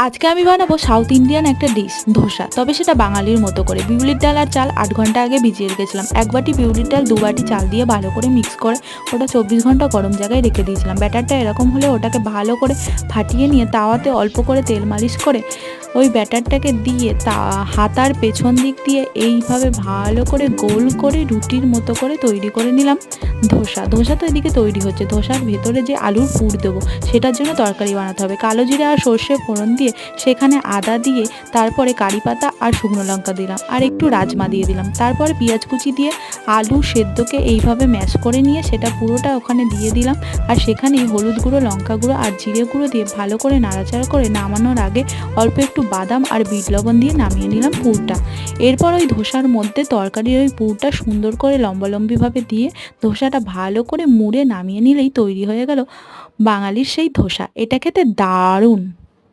আজকে আমি বানাবো সাউথ ইন্ডিয়ান একটা ডিশ, ধোসা। তবে সেটা বাঙালির মতো করে। বিউলির ডাল আর চাল 8 ঘন্টা আগে ভিজিয়ে রেখেছিলাম। 1 বাটি বিউলির ডাল 2 বাটি চাল দিয়ে ভালো করে মিক্স করে ওটা 24 ঘন্টা গরম জায়গায় রেখে দিয়েছিলাম। ব্যাটারটা এরকম হলে ওটাকে ভালো করে ফাটিয়ে নিয়ে তাওয়াতে অল্প করে তেল মালিশ করে ওই ব্যাটারটাকে দিয়ে হাতার পেছন দিক দিয়ে এইভাবে ভালো করে গোল করে রুটির মতো করে তৈরি করে নিলাম ধোসা। ধোসা তো এদিকে তৈরি হচ্ছে। ধোসার ভেতরে যে আলুর পুর দেবো সেটার জন্য তরকারি বানাতে হবে। কালো জিরা আর সর্ষে ফোড়ন দিয়ে সেখানে আদা দিয়ে তারপরে কারি পাতা আর শুকনো লঙ্কা দিলাম আর একটু রাজমা দিয়ে দিলাম। তারপরে পেঁয়াজ কুচি দিয়ে আলু সেদ্ধকে এইভাবে ম্যাশ করে নিয়ে সেটা পুরোটা ওখানে দিয়ে দিলাম। আর সেখানে হলুদ গুঁড়ো, লঙ্কা গুঁড়ো আর জিরে গুঁড়ো দিয়ে ভালো করে নাড়াচাড়া করে নামানোর আগে অল্প একটু বাদাম আর বিট লবণ দিয়ে নামিয়ে নিলাম পুরটা। এরপর ওই ধোসার মধ্যে তরকারির ওই পুরটা সুন্দর করে লম্বালম্বিভাবে দিয়ে ধোসাটা ভালো করে মুড়ে নামিয়ে নিলেই তৈরি হয়ে গেল বাঙালির সেই ধোসা। এটা খেতে দারুণ।